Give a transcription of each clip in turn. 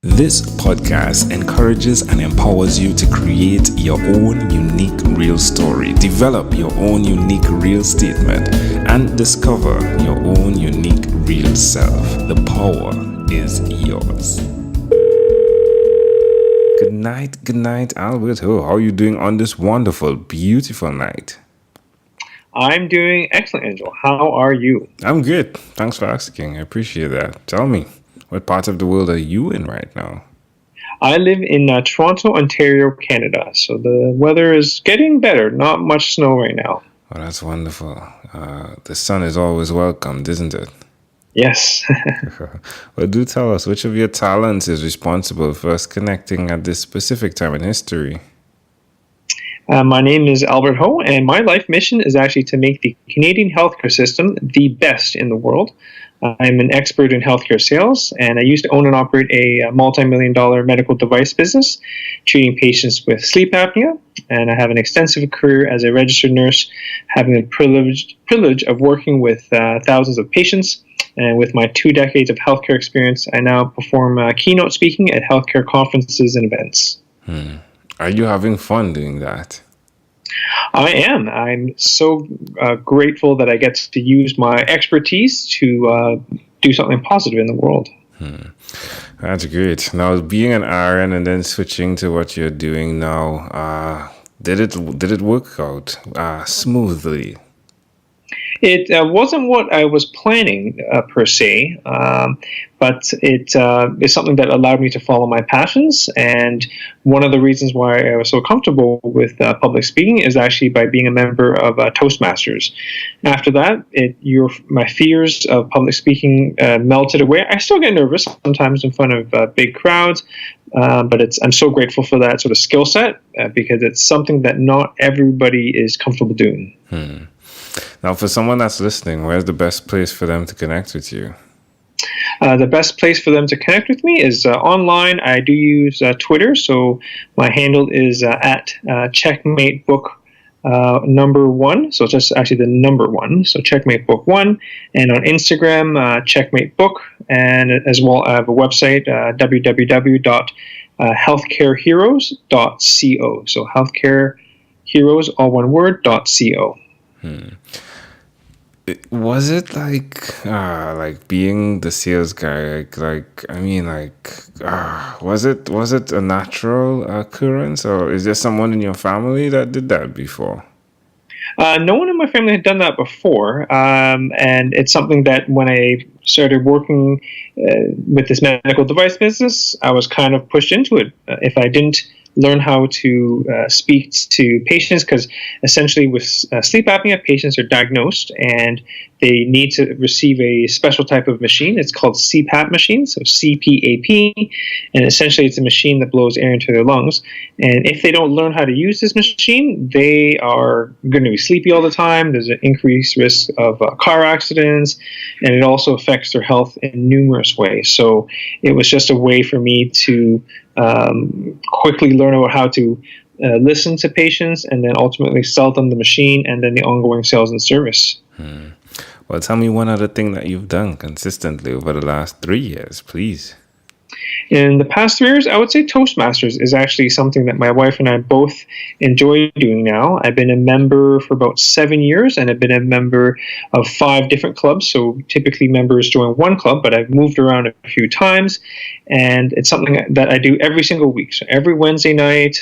This podcast encourages and empowers you to create your own unique real story, develop your own unique real statement, and discover your own unique real self. The power is yours. Good night, Albert. How are you doing on this wonderful, beautiful night? I'm doing excellent, Angel. How are you? I'm good. Thanks for asking. I appreciate that. Tell me, what part of the world are you in right now? I live in Toronto, Ontario, Canada. So the weather is getting better. Not much snow right now. Oh, that's wonderful. The sun is always welcomed, isn't it? Yes. Well, do tell us, which of your talents is responsible for us connecting at this specific time in history? My name is Albert Ho, and my life mission is actually to make the Canadian healthcare system the best in the world. I'm an expert in healthcare sales, and I used to own and operate a multi-million-dollar medical device business, treating patients with sleep apnea. And I have an extensive career as a registered nurse, having the privilege of working with thousands of patients. And with my 2 decades of healthcare experience, I now perform keynote speaking at healthcare conferences and events. Are you having fun doing that? I am. I'm so grateful that I get to use my expertise to do something positive in the world. That's great. Now, being an RN and then switching to what you're doing now, did it work out smoothly? It wasn't what I was planning per se, but it is something that allowed me to follow my passions. And one of the reasons why I was so comfortable with public speaking is actually by being a member of Toastmasters. After that, my fears of public speaking melted away. I still get nervous sometimes in front of big crowds, but I'm so grateful for that sort of skill set because it's something that not everybody is comfortable doing. Now, for someone that's listening, where's the best place for them to connect with you? The best place for them to connect with me is online. I do use Twitter, so my handle is at CheckmateBook number 1. So just actually the number 1. So CheckmateBook 1. And on Instagram, CheckmateBook. And as well, I have a website, www.healthcareheroes.co. So healthcareheroes, all one word, .co. Was it like being the sales guy? Was it a natural occurrence, or is there someone in your family that did that before? No one in my family had done that before, and it's something that when I started working with this medical device business, I was kind of pushed into it. If I didn't learn how to speak to patients, because essentially with sleep apnea, patients are diagnosed and they need to receive a special type of machine. It's called CPAP machine, so CPAP, and essentially it's a machine that blows air into their lungs. And if they don't learn how to use this machine, they are going to be sleepy all the time. There's an increased risk of car accidents, and it also affects their health in numerous ways. So it was just a way for me to quickly learn about how to listen to patients and then ultimately sell them the machine and then the ongoing sales and service. Well, tell me one other thing that you've done consistently over the last 3 years, please. In the past 3 years, I would say Toastmasters is actually something that my wife and I both enjoy doing now. I've been a member for about 7 years, and I've been a member of 5 different clubs. So typically members join one club, but I've moved around a few times, and it's something that I do every single week. So every Wednesday night,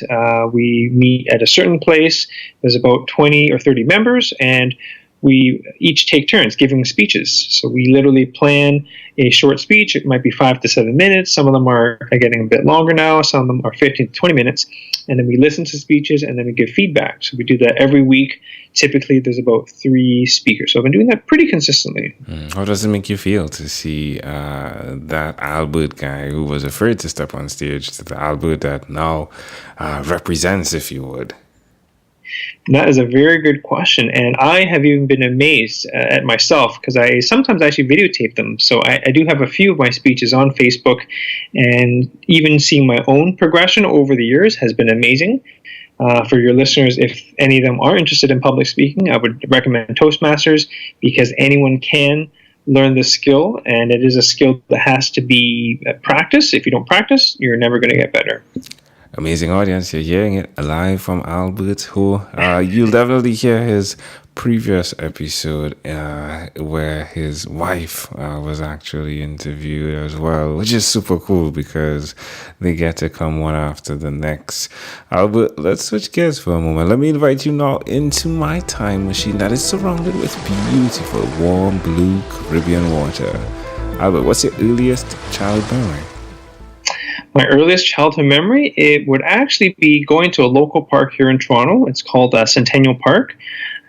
we meet at a certain place. There's about 20 or 30 members, and we each take turns giving speeches. So we literally plan a short speech. It might be 5 to 7 minutes. Some of them are getting a bit longer now. Some of them are 15 to 20 minutes. And then we listen to speeches and then we give feedback. So we do that every week. Typically, there's about 3 speakers. So I've been doing that pretty consistently. How does it make you feel to see that Albert guy who was afraid to step on stage to the Albert that now represents, if you would? That is a very good question, and I have even been amazed at myself because I sometimes actually videotape them. So I do have a few of my speeches on Facebook, and even seeing my own progression over the years has been amazing. For your listeners, if any of them are interested in public speaking, I would recommend Toastmasters because anyone can learn this skill, and it is a skill that has to be practiced. If you don't practice, you're never going to get better. Amazing audience, you're hearing it live from Albert, who you'll definitely hear his previous episode where his wife was actually interviewed as well, which is super cool because they get to come one after the next. Albert, let's switch gears for a moment. Let me invite you now into my time machine that is surrounded with beautiful, warm, blue Caribbean water. Albert, what's your earliest childhood memory? My earliest childhood memory, it would actually be going to a local park here in Toronto. It's called Centennial Park.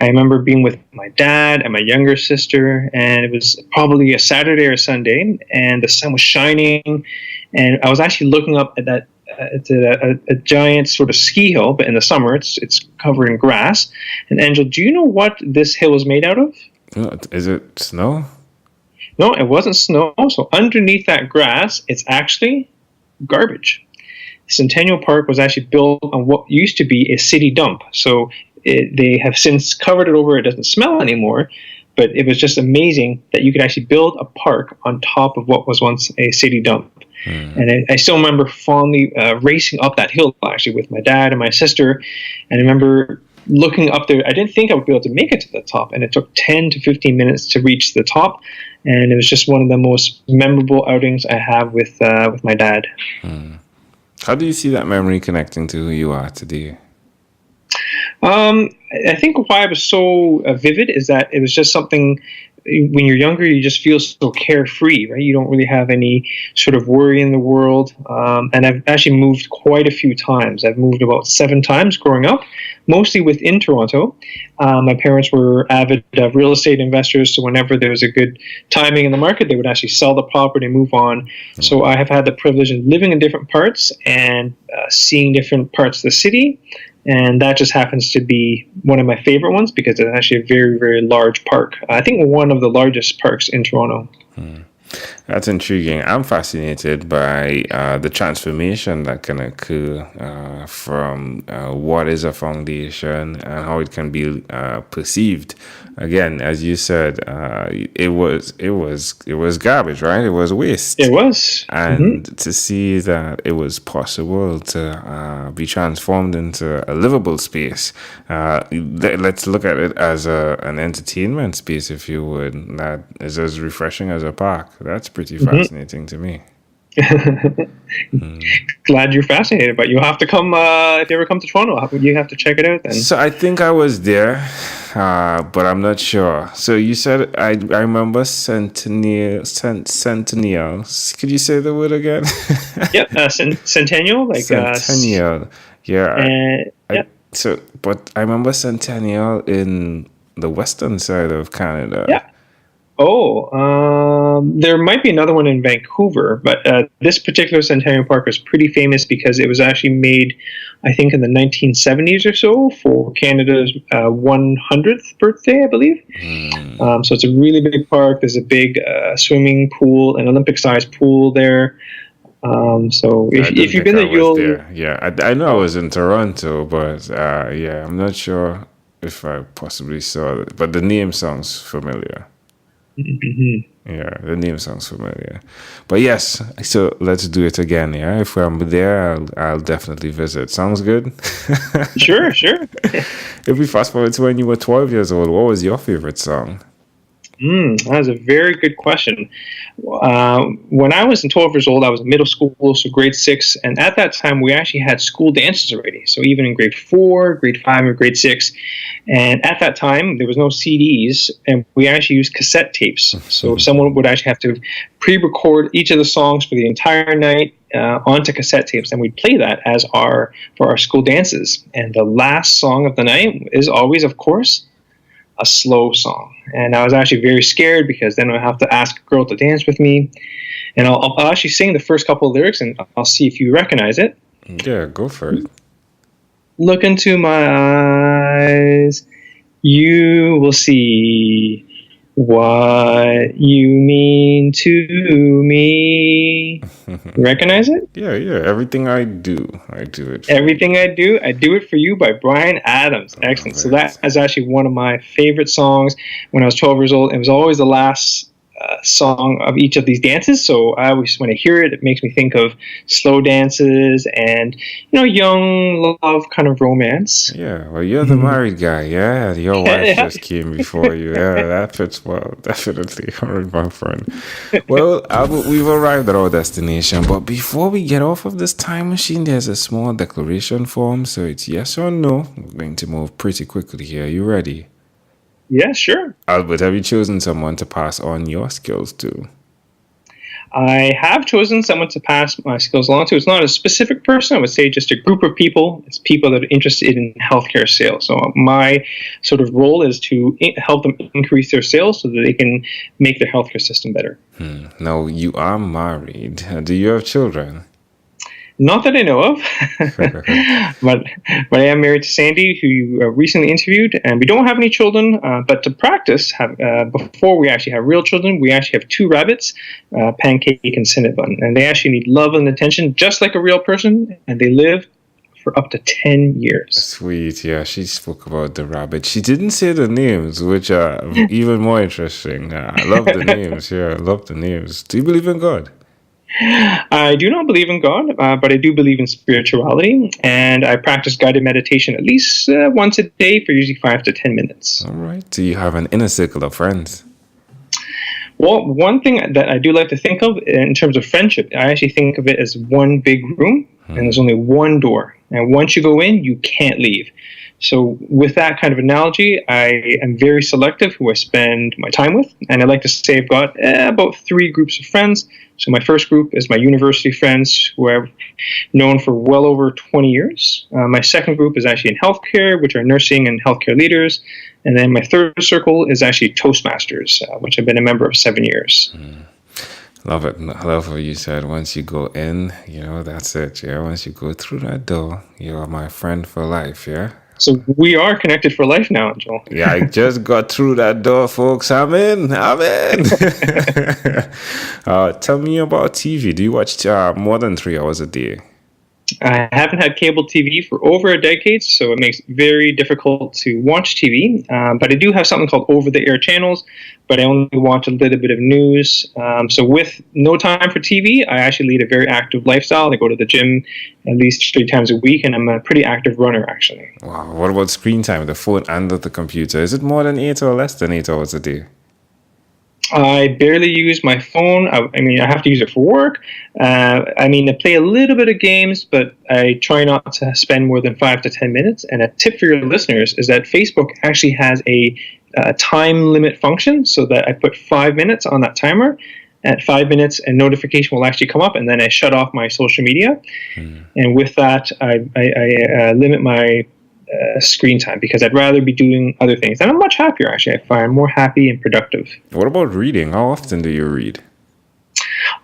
I remember being with my dad and my younger sister, and it was probably a Saturday or Sunday, and the sun was shining, and I was actually looking up at that. It's a giant sort of ski hill, but in the summer it's covered in grass. And Angel, do you know what this hill is made out of? Is it snow? No, it wasn't snow. So underneath that grass, it's actually garbage. Centennial Park was actually built on what used to be a city dump. So they have since covered it over. It doesn't smell anymore, but it was just amazing that you could actually build a park on top of what was once a city dump. And I still remember fondly racing up that hill actually with my dad and my sister. And I remember looking up there. I didn't think I would be able to make it to the top, and it took 10 to 15 minutes to reach the top. And it was just one of the most memorable outings I have with my dad. How do you see that memory connecting to who you are today? I think why it was so vivid is that it was just something. When you're younger, you just feel so carefree, right? You don't really have any sort of worry in the world. And I've actually moved quite a few times. I've moved about 7 times growing up, mostly within Toronto. My parents were avid real estate investors, so whenever there was a good timing in the market, they would actually sell the property and move on. So I have had the privilege of living in different parts and seeing different parts of the city. And that just happens to be one of my favorite ones because it's actually a very, very large park. I think one of the largest parks in Toronto. That's intriguing. I'm fascinated by the transformation that can occur from what is a foundation and how it can be perceived. Again, as you said, it was garbage, right? It was waste. It was, and to see that it was possible to be transformed into a livable space. Let's look at it as an entertainment space, if you would. That is as refreshing as a park. That's pretty fascinating to me. Glad you're fascinated, but you'll have to come if you ever come to Toronto. You have to check it out then. So I think I was there, but I'm not sure. So you said I remember Centennial. Could you say the word again? Yep, Centennial, like Centennial. But I remember Centennial in the western side of Canada. Yeah. Oh, there might be another one in Vancouver, but this particular Centennial Park was pretty famous because it was actually made, I think, in the 1970s or so for Canada's 100th birthday, I believe. So it's a really big park. There's a big swimming pool, an Olympic-sized pool there. So if you've been there, you'll... Yeah, I know I was in Toronto, but I'm not sure if I possibly saw it. But the name sounds familiar. Yeah, the name sounds familiar. But yes, so let's do it again. Yeah, if I'm there, I'll definitely visit. Sounds good? Sure. If we fast forward to when you were 12 years old, what was your favorite song? That is a very good question. When I was 12 years old, I was in middle school, so grade 6, and at that time we actually had school dances already. So even in grade 4, grade 5, and grade 6, and at that time there was no CDs, and we actually used cassette tapes. So someone would actually have to pre-record each of the songs for the entire night onto cassette tapes, and we'd play that for our school dances. And the last song of the night is always, of course, a slow song. And I was actually very scared because then I have to ask a girl to dance with me. And I'll actually sing the first couple of lyrics and I'll see if you recognize it. Yeah, go for it. Look into my eyes, you will see what you mean to me. Recognize it? Yeah. Everything I do it. Everything I do it for you by Bryan Adams. Excellent. So that is actually one of my favorite songs when I was 12 years old. It was always the last song of each of these dances. So I always, when I hear it, it makes me think of slow dances and young love kind of romance. Yeah, well, you're the married guy. Yeah, your wife just came before you. Yeah, that fits well. Definitely. All right, my friend. Well, Albert, we've arrived at our destination. But before we get off of this time machine, there's a small declaration form. So it's yes or no. We're going to move pretty quickly here. Are you ready? Yeah, sure. Albert, have you chosen someone to pass on your skills to? I have chosen someone to pass my skills along to. It's not a specific person. I would say just a group of people. It's people that are interested in healthcare sales. So my sort of role is to help them increase their sales so that they can make their healthcare system better. Now, you are married. Do you have children? Not that I know of, but I am married to Sandy, who you recently interviewed, and we don't have any children. But to practice, before we actually have real children, we actually have 2 rabbits, Pancake and Cinnabon, and they actually need love and attention just like a real person, and they live for up to 10 years. Sweet, yeah. She spoke about the rabbit. She didn't say the names, which are even more interesting. I love the names. Yeah, I love the names. Do you believe in God? I do not believe in God, but I do believe in spirituality, and I practice guided meditation at least once a day for usually 5 to 10 minutes. All right. Do you have an inner circle of friends? Well, one thing that I do like to think of in terms of friendship, I actually think of it as one big room, and there's only one door. And once you go in, you can't leave. So with that kind of analogy, I am very selective who I spend my time with. And I like to say I've got about 3 groups of friends. So my first group is my university friends who I've known for well over 20 years. My second group is actually in healthcare, which are nursing and healthcare leaders. And then my third circle is actually Toastmasters, which I've been a member of 7 years. Love it. I love what you said. Once you go in, that's it. Yeah. Once you go through that door, you are my friend for life. Yeah. So we are connected for life now, Joel. Yeah, I just got through that door, folks. I'm in. Tell me about TV. Do you watch more than 3 hours a day? I haven't had cable TV for over a decade, so it makes it very difficult to watch TV. But I do have something called over-the-air channels, but I only watch a little bit of news. So with no time for TV, I actually lead a very active lifestyle. I go to the gym at least 3 times a week, and I'm a pretty active runner, actually. Wow. What about screen time, the phone and the computer? Is it more than 8 or less than 8 hours a day? I barely use my phone. I mean, I have to use it for work. I play a little bit of games, but I try not to spend more than 5 to 10 minutes. And a tip for your listeners is that Facebook actually has a time limit function so that I put 5 minutes on that timer. At 5 minutes, a notification will actually come up, and then I shut off my social media. And with that, I limit my screen time because I'd rather be doing other things. And I'm much happier, actually. I find more happy and productive. What about reading? How often do you read?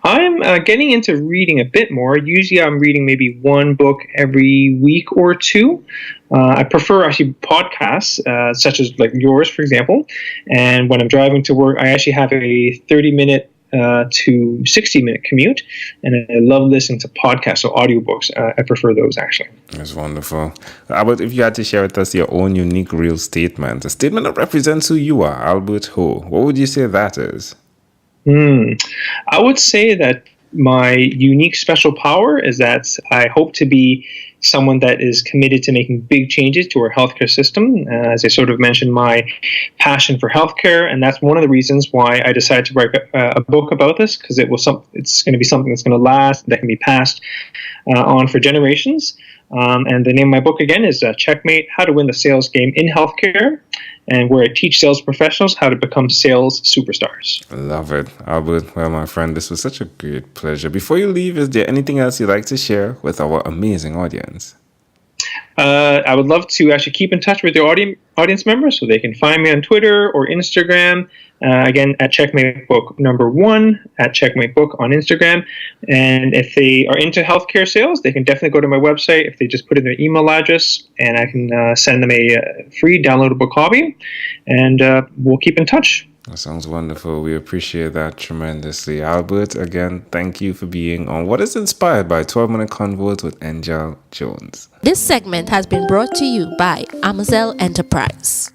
I'm getting into reading a bit more. Usually I'm reading maybe 1 book every week or 2. I prefer actually podcasts, such as like yours, for example. And when I'm driving to work, I actually have a 30-minute to 60-minute commute, and I love listening to podcasts, so audiobooks. I prefer those, actually. That's wonderful. Albert, if you had to share with us your own unique real statement, a statement that represents who you are, Albert Ho, what would you say that is? I would say that my unique special power is that I hope to be someone that is committed to making big changes to our healthcare system. As I sort of mentioned, my passion for healthcare, and that's one of the reasons why I decided to write a book about this, because it's going to be something that's going to last, that can be passed on for generations. And the name of my book, again, is Checkmate, How to Win the Sales Game in Healthcare, and where I teach sales professionals how to become sales superstars. I love it. Albert, well, my friend, this was such a great pleasure. Before you leave, is there anything else you'd like to share with our amazing audience? I would love to actually keep in touch with your audience members, so they can find me on Twitter or Instagram. Again, at Checkmate Book #1 at Checkmate Book on Instagram. And if they are into healthcare sales, they can definitely go to my website if they just put in their email address, and I can send them a free downloadable copy, and we'll keep in touch. That sounds wonderful. We appreciate that tremendously. Albert, again, thank you for being on What is Inspired by 12-Minute Convos with Angel Jones. This segment has been brought to you by Amazel Enterprise.